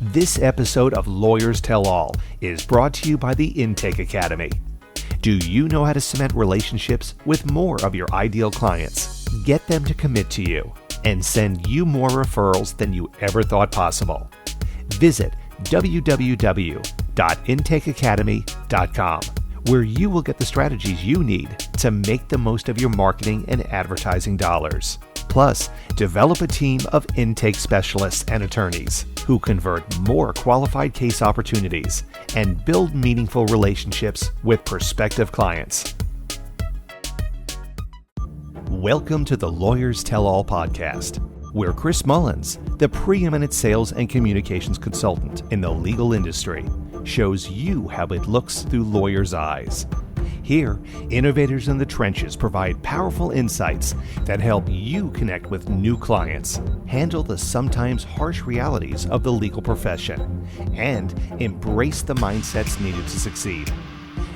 This episode of Lawyers Tell All is brought to you by the Intake Academy. Do you know how to cement relationships with more of your ideal clients, get them to commit to you, and send you more referrals than you ever thought possible? Visit www.intakeacademy.com, where you will get the strategies you need to make the most of your marketing and advertising dollars. Plus, develop a team of intake specialists and attorneys who convert more qualified case opportunities and build meaningful relationships with prospective clients. Welcome to the Lawyers Tell All podcast, where Chris Mullins, the preeminent sales and communications consultant in the legal industry, shows you how it looks through lawyers' eyes. Here, innovators in the trenches provide powerful insights that help you connect with new clients, handle the sometimes harsh realities of the legal profession, and embrace the mindsets needed to succeed.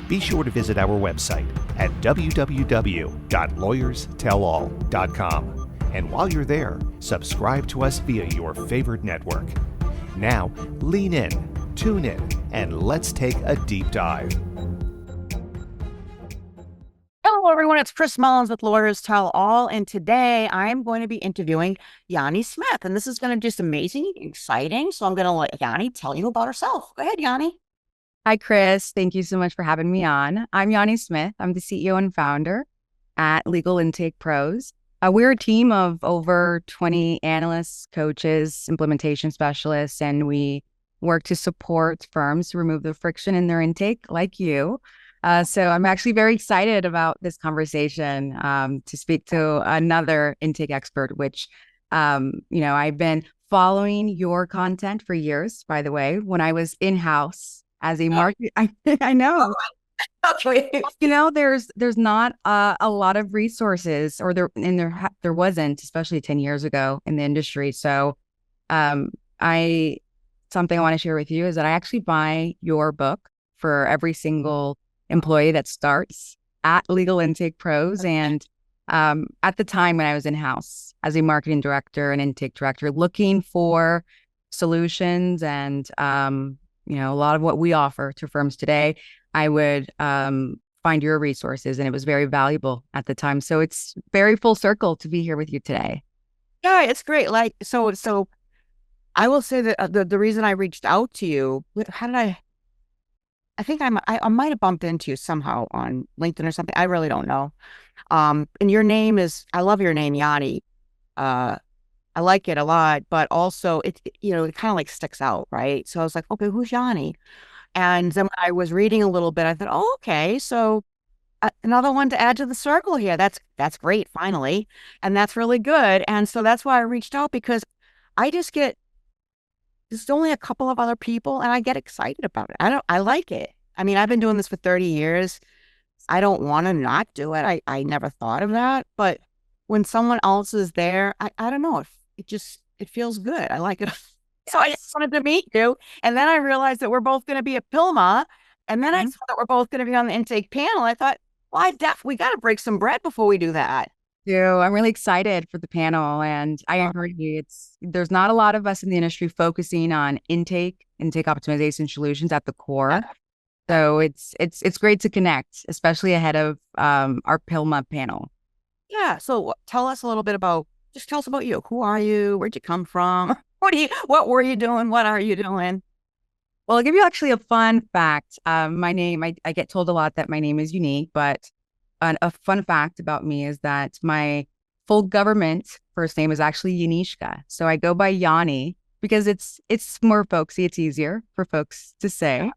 Be sure to visit our website at www.lawyerstellall.com. And while you're there, subscribe to us via your favorite network. Now, lean in, tune in, and let's take a deep dive. Hello, everyone. It's Chris Mullins with Lawyers Tell All, and today I'm going to be interviewing Yani Smith, and this is going to be just amazing, exciting. So I'm going to let Yani tell you about herself. Go ahead, Yani. Hi, Chris. Thank you so much for having me on. I'm Yani Smith. I'm the CEO and founder at Legal Intake Pros. We're a team of over 20 analysts, coaches, implementation specialists, and we work to support firms to remove the friction in their intake, like you. So I'm actually very excited about this conversation to speak to another intake expert, which, I've been following your content for years, by the way, when I was in-house as a market. I know. Okay. There's not a lot of resources, or there wasn't, especially 10 years ago in the industry. So something I want to share with you is that I actually buy your book for every single employee that starts at Legal Intake Pros. And at the time when I was in-house as a marketing director and intake director, looking for solutions and, a lot of what we offer to firms today, I would find your resources, and it was very valuable at the time. So it's very full circle to be here with you today. Yeah, it's great. So I will say that the reason I reached out to you, I think I might have bumped into you somehow on LinkedIn or something. I really don't know. And your name I love your name, Yani. I like it a lot, but also it kind of like sticks out, right? So I was like, okay, who's Yani? And then when I was reading a little bit, I thought, oh, okay, so another one to add to the circle here. That's great, finally, and that's really good. And so that's why I reached out, because there's only a couple of other people, and I get excited about it. I like it. I mean, I've been doing this for 30 years. I don't want to not do it. I never thought of that. But when someone else is there, I don't know. It feels good. I like it. So I just wanted to meet you. And then I realized that we're both going to be at PILMA. And then I saw that we're both going to be on the intake panel. I thought, well, we got to break some bread before we do that. I'm really excited for the panel, and I agree. There's not a lot of us in the industry focusing on intake optimization solutions at the core. So it's great to connect, especially ahead of our PILMA panel. Yeah. So tell us a little bit about you. Who are you? Where'd you come from? What were you doing? What are you doing? Well, I'll give you actually a fun fact. My name, I get told a lot that my name is unique, but a fun fact about me is that my full government first name is actually Yanishka. So I go by Yani because it's more folksy. It's easier for folks to say,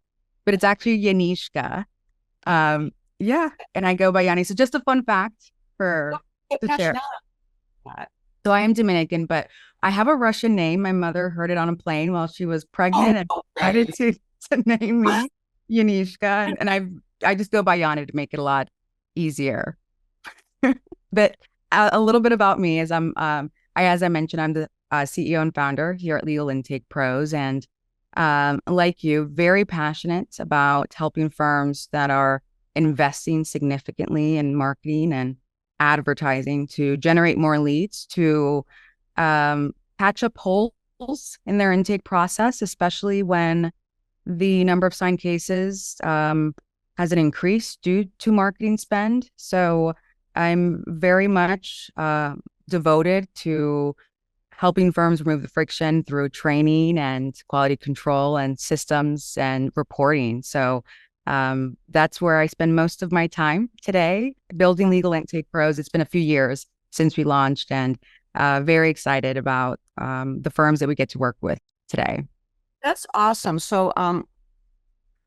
but it's actually Yanishka. And I go by Yani. So just a fun fact to share. So I am Dominican, but I have a Russian name. My mother heard it on a plane while she was pregnant and decided to name me Yanishka. And I just go by Yani to make it a lot easier. But a little bit about me is as I mentioned, I'm the CEO and founder here at Legal Intake Pros, and like you, very passionate about helping firms that are investing significantly in marketing and advertising to generate more leads, to catch up holes in their intake process, especially when the number of signed cases hasn't increased due to marketing spend. So I'm very much devoted to helping firms remove the friction through training and quality control and systems and reporting. So that's where I spend most of my time today, building Legal Intake Pros. It's been a few years since we launched, and very excited about the firms that we get to work with today. That's awesome. So,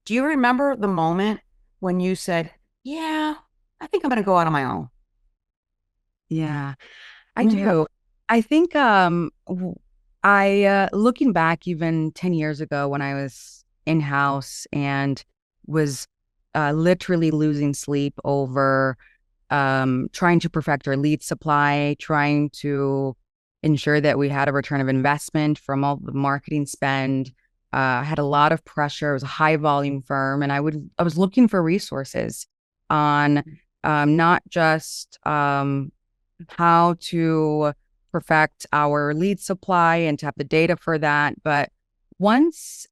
do you remember the moment when you said, yeah, I think I'm going to go out on my own? Yeah, I do. I think I looking back even 10 years ago when I was in-house and was literally losing sleep over trying to perfect our lead supply, trying to ensure that we had a return of investment from all the marketing spend. I had a lot of pressure. It was a high volume firm, and I was looking for resources on not just how to perfect our lead supply and to have the data for that, but once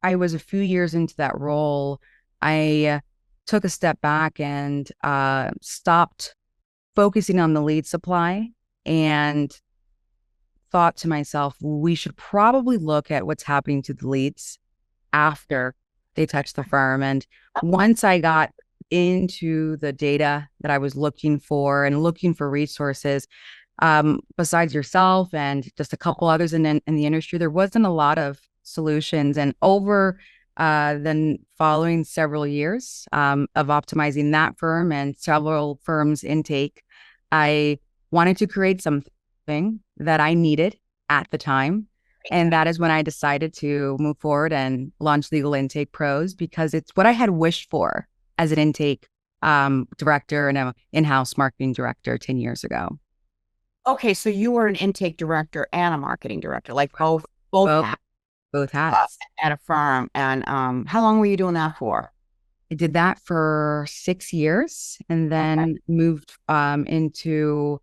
I was a few years into that role, I took a step back and stopped focusing on the lead supply and thought to myself, we should probably look at what's happening to the leads after they touch the firm. And once I got into the data that I was looking for and looking for resources, besides yourself and just a couple others in the industry, there wasn't a lot of solutions. And over then following several years of optimizing that firm and several firms' intake, I wanted to create something that I needed at the time. And that is when I decided to move forward and launch Legal Intake Pros, because it's what I had wished for as an intake director and an in-house marketing director 10 years ago. Okay, so you were an intake director and a marketing director, like both hats at a firm. And how long were you doing that for? I did that for 6 years and then moved into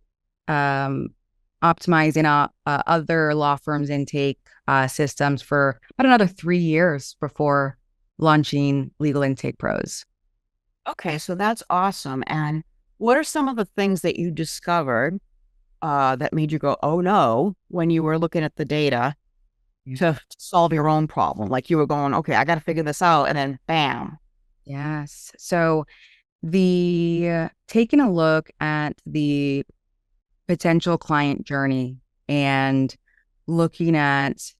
optimizing other law firms' intake systems for about another 3 years before launching Legal Intake Pros. Okay, so that's awesome. And what are some of the things that you discovered that made you go, oh no, when you were looking at the data to solve your own problem? Like you were going, okay, I got to figure this out. And then bam. Yes. So the taking a look at the potential client journey and looking at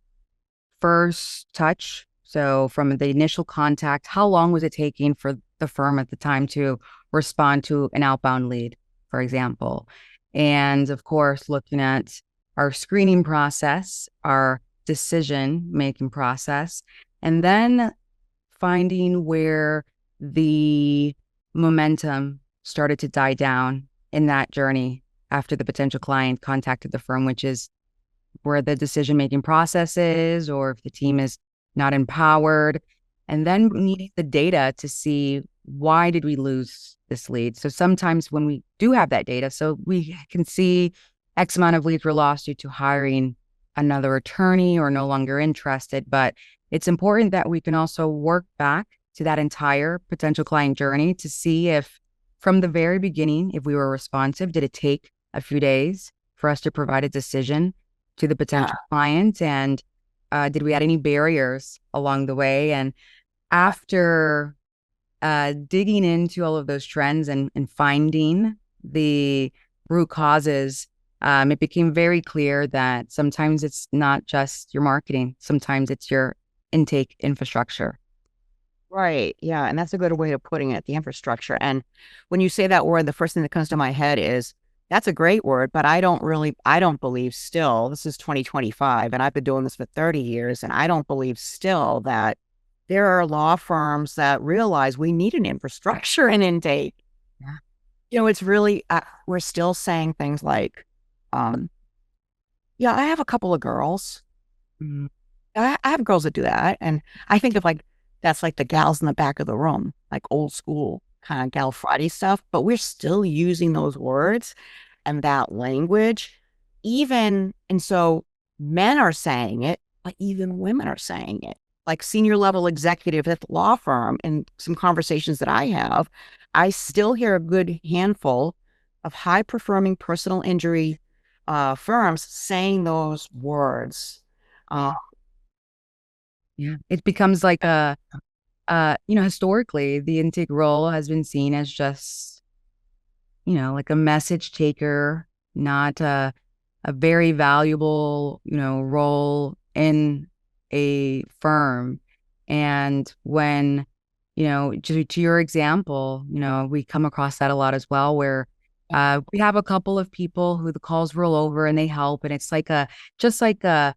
first touch. So from the initial contact, how long was it taking for the firm at the time to respond to an outbound lead, for example? And of course, looking at our screening process, our decision-making process, and then finding where the momentum started to die down in that journey after the potential client contacted the firm, which is where the decision-making process is, or if the team is not empowered, and then needing the data to see why did we lose this lead. So sometimes when we do have that data, so we can see X amount of leads were lost due to hiring another attorney or no longer interested, but it's important that we can also work back to that entire potential client journey to see if from the very beginning, if we were responsive, did it take a few days for us to provide a decision to the potential client? And did we add any barriers along the way? And after digging into all of those trends and finding the root causes, it became very clear that sometimes it's not just your marketing. Sometimes it's your intake infrastructure. Right. Yeah. And that's a good way of putting it, the infrastructure. And when you say that word, the first thing that comes to my head is that's a great word, but I don't believe still, this is 2025 and I've been doing this for 30 years. And I don't believe still that there are law firms that realize we need an infrastructure and intake. Yeah. You know, it's really, we're still saying things like, yeah, I have a couple of girls. Mm-hmm. I have girls that do that. And I think of like, that's like the gals in the back of the room, like old school kind of gal Friday stuff, but we're still using those words and that language even. And so men are saying it, but even women are saying it. Like senior level executive at the law firm, and some conversations that I have, I still hear a good handful of high performing personal injury firms saying those words. Yeah. It becomes like historically, the intake role has been seen as just, like a message taker, not a very valuable, role in a firm. And when, to your example, we come across that a lot as well, where we have a couple of people who the calls roll over and they help. And it's like just like a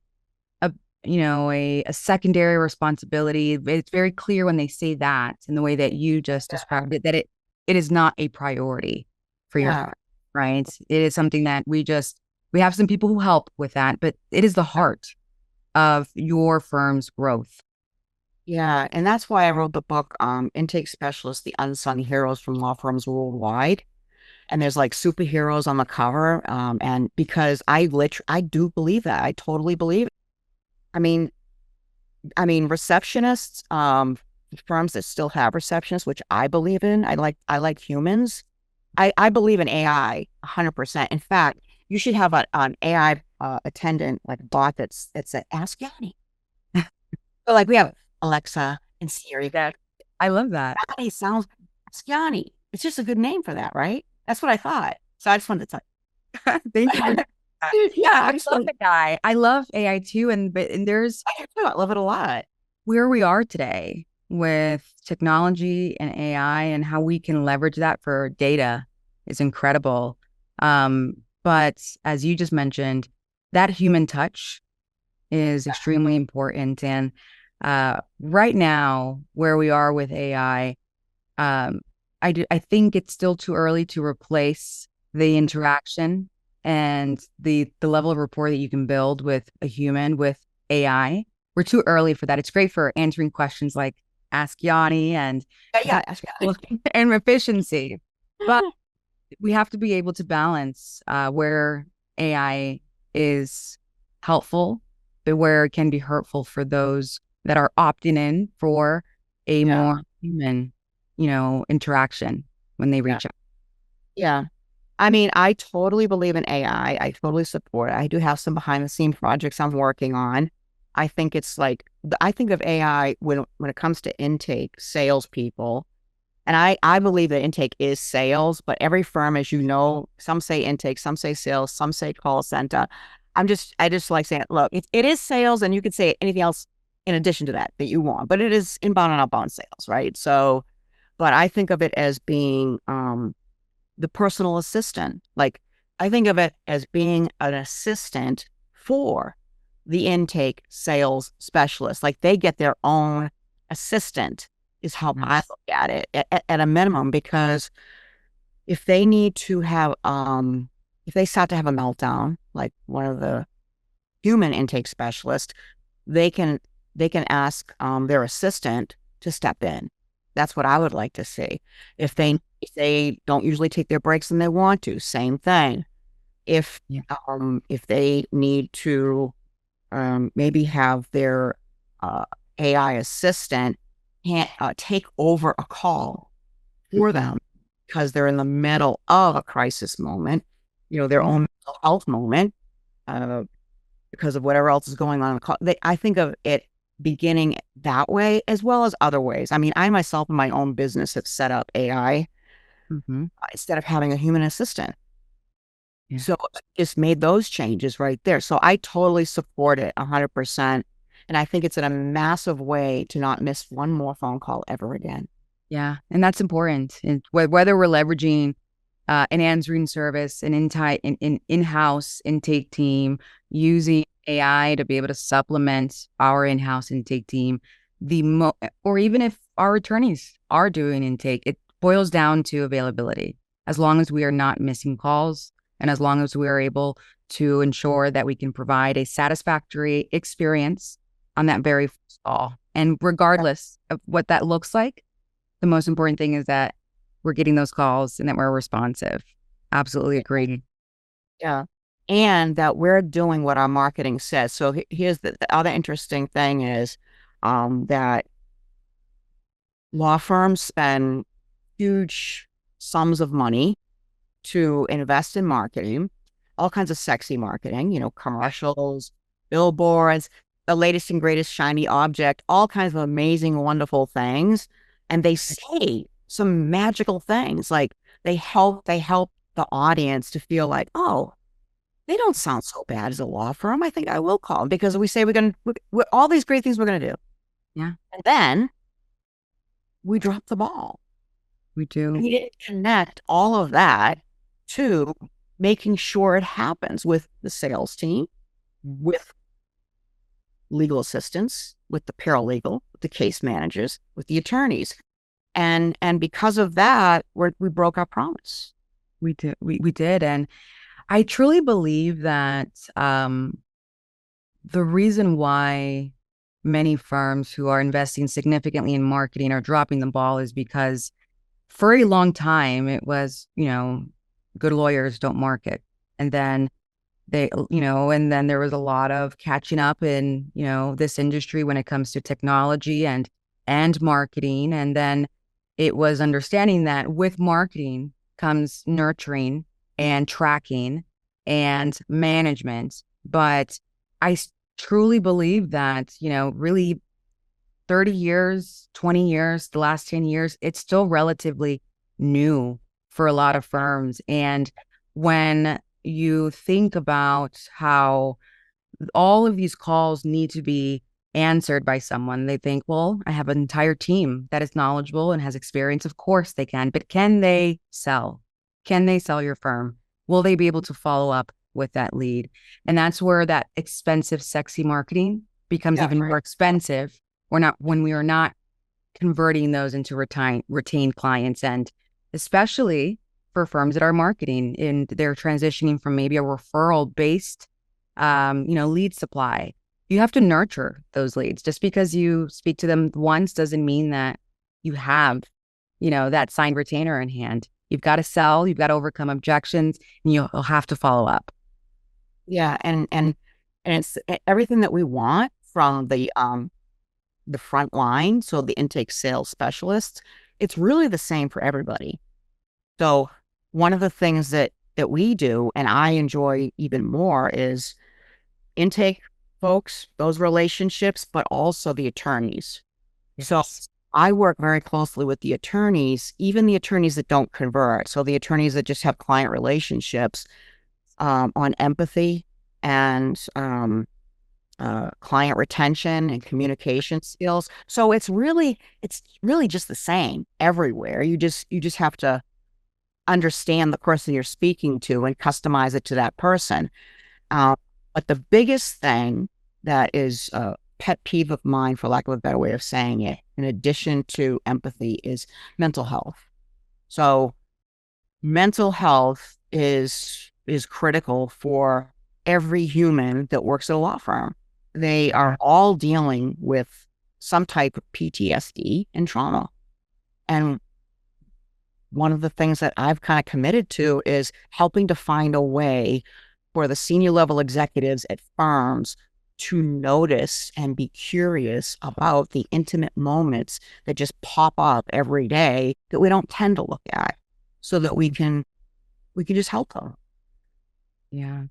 a secondary responsibility. It's very clear when they say that in the way that you just described it, that it is not a priority for your, right? It is something that we have some people who help with that, but it is the heart of your firm's growth. Yeah, and that's why I wrote the book, Intake Specialists, The Unsung Heroes from Law Firms Worldwide. And there's like superheroes on the cover. And because I do believe that. I totally believe it. I mean, receptionists, firms that still have receptionists, which I believe in. I like humans. I believe in AI 100%. In fact, you should have an AI attendant, like a bot that's a Ask Yanni. So like we have Alexa and Siri. I love that. Yanni sounds Ask Yanni. It's just a good name for that, right? That's what I thought. So I just wanted to tell you. Thank you. Yeah, I love the guy. I love AI too, and there's I love it a lot. Where we are today with technology and AI and how we can leverage that for data is incredible. But as you just mentioned, that human touch is extremely important. And right now, where we are with AI, I think it's still too early to replace the interaction and the level of rapport that you can build with a human with AI. We're too early for that. It's great for answering questions like Ask Yanni and Ask Yanni. and efficiency, but we have to be able to balance where AI is helpful, but where it can be hurtful for those that are opting in for a more human, interaction when they reach out. Yeah. I mean, I totally believe in AI. I totally support it. I do have some behind the scene projects I'm working on. I think it's like, I think of AI when it comes to intake, salespeople. And I believe that intake is sales, but every firm, as you know, some say intake, some say sales, some say call center. I just like saying, look, it is sales, and you could say anything else in addition to that you want, but it is inbound and outbound sales, right? So, but I think of it as being the personal assistant. Like, I think of it as being an assistant for the intake sales specialist. Like, they get their own assistant is how I look at it at a minimum, because if they need to have, if they start to have a meltdown, like one of the human intake specialists, they can ask their assistant to step in. That's what I would like to see. If they don't usually take their breaks and they want to, same thing. If they need to maybe have their AI assistant take over a call for them because they're in the middle of a crisis moment, their own mental health moment, because of whatever else is going on in the call. I think of it beginning that way as well as other ways. I mean, I myself in my own business have set up AI instead of having a human assistant. Yeah. So just made those changes right there. So I totally support it 100%. And I think it's in a massive way to not miss one more phone call ever again. Yeah. And that's important. And whether we're leveraging an answering service, an in-house intake team, using AI to be able to supplement our in-house intake team, or even if our attorneys are doing intake, it boils down to availability. As long as we are not missing calls, and as long as we are able to ensure that we can provide a satisfactory experience on that very first call. And regardless of what that looks like, the most important thing is that we're getting those calls and that we're responsive. Absolutely agree. Yeah. and that we're doing what our marketing says. So here's the other interesting thing is that law firms spend huge sums of money to invest in marketing, all kinds of sexy marketing, commercials, billboards, the latest and greatest shiny object, all kinds of amazing, wonderful things. And they say some magical things like they help the audience to feel like, oh, they don't sound so bad as a law firm. I think I will call them because we say we're all these great things we're going to do. Yeah. And then we drop the ball. We do. We didn't connect all of that to making sure it happens with the sales team, with legal assistants, with the paralegal, with the case managers, with the attorneys. And because of that, we broke our promise. We did. We did. And I truly believe that the reason why many firms who are investing significantly in marketing are dropping the ball is because for a long time, it was, good lawyers don't market. And then and then there was a lot of catching up in, this industry when it comes to technology and marketing. And then it was understanding that with marketing comes nurturing and tracking and management. But I truly believe that, really 30 years, 20 years, the last 10 years, it's still relatively new for a lot of firms. And when you think about how all of these calls need to be answered by someone, they think, well, I have an entire team that is knowledgeable and has experience. Of course they can, but can they sell? Can they sell your firm? Will they be able to follow up with that lead? And that's where that expensive, sexy marketing becomes even more expensive. When we are not converting those into retained clients, and especially for firms that are marketing and they're transitioning from maybe a referral based, lead supply. You have to nurture those leads. Just because you speak to them once doesn't mean that you have, that signed retainer in hand. You've got to sell, you've got to overcome objections, and you'll have to follow up. Yeah. And it's everything that we want from the front line. So the intake sales specialists, it's really the same for everybody. So one of the things that we do, and I enjoy even more, is intake folks, those relationships, but also the attorneys. Yes. So I work very closely with the attorneys, even the attorneys that don't convert. So the attorneys that just have client relationships, on empathy and client retention and communication skills. So it's really just the same everywhere. You just have to understand the person you're speaking to and customize it to that person. But the biggest thing that is a pet peeve of mine, for lack of a better way of saying it, in addition to empathy, is mental health. So mental health is critical for every human that works at a law firm. They are all dealing with some type of PTSD and trauma. And one of the things that I've kind of committed to is helping to find a way for the senior level executives at firms to notice and be curious about the intimate moments that just pop up every day that we don't tend to look at, so that we can just help them. Yeah.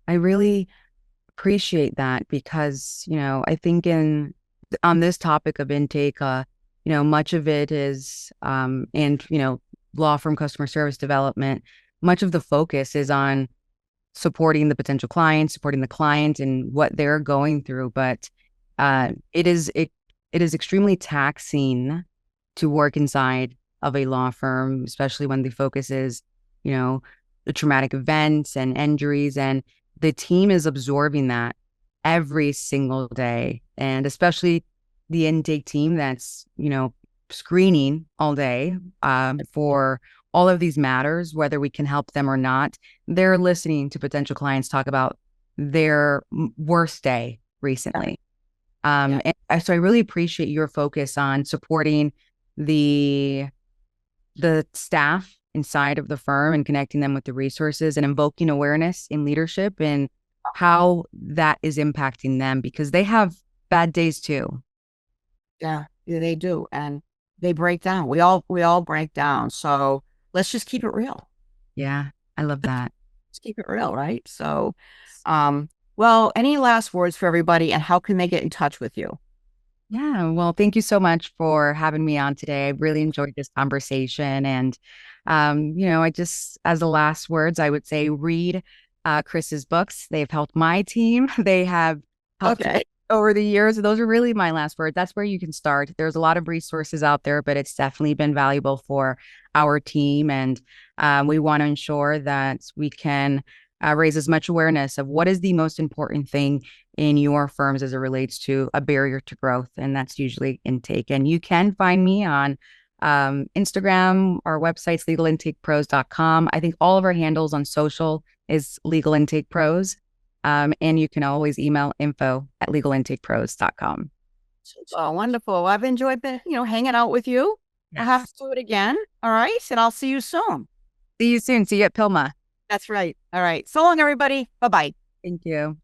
I really appreciate that because, I think on this topic of intake, much of it is, law firm customer service development, much of the focus is on supporting the potential client, supporting the client and what they're going through. But it is extremely taxing to work inside of a law firm, especially when the focus is, the traumatic events and injuries, and the team is absorbing that every single day. And especially the intake team that's, screening all day for all of these matters, whether we can help them or not. They're listening to potential clients talk about their worst day recently. And so I really appreciate your focus on supporting the staff inside of the firm and connecting them with the resources and invoking awareness in leadership and how that is impacting them, because they have bad days too. Yeah, they do. And they break down. We all break down. So let's just keep it real. Yeah, I love that. Let's keep it real, right? So, well, any last words for everybody, and how can they get in touch with you? Yeah, well, thank you so much for having me on today. I really enjoyed this conversation. And, I just, as the last words, I would say read Chris's books. They've helped my team. They have helped over the years. Those are really my last words. That's where you can start. There's a lot of resources out there, but it's definitely been valuable for our team. And we want to ensure that we can raise as much awareness of what is the most important thing in your firms as it relates to a barrier to growth. And that's usually intake. And you can find me on Instagram. Our website's legalintake.pros.com. I think all of our handles on social is Legal Intake Pros. And you can always email info@legalintake.pros.com. Oh, wonderful. Well, I've enjoyed hanging out with you. Yes. I'll have to do it again. All right. And I'll see you soon. See you soon. See you at Pilma. That's right. All right. So long, everybody. Bye-bye. Thank you.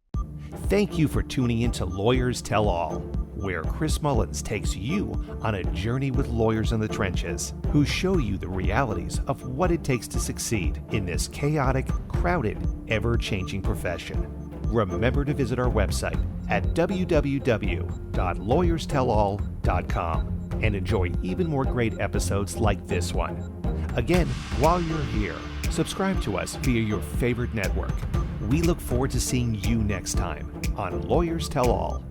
Thank you for tuning in to Lawyers Tell All, where Chris Mullins takes you on a journey with lawyers in the trenches who show you the realities of what it takes to succeed in this chaotic, crowded, ever-changing profession. Remember to visit our website at www.lawyerstellall.com and enjoy even more great episodes like this one. Again, while you're here, subscribe to us via your favorite network. We look forward to seeing you next time on Lawyers Tell All.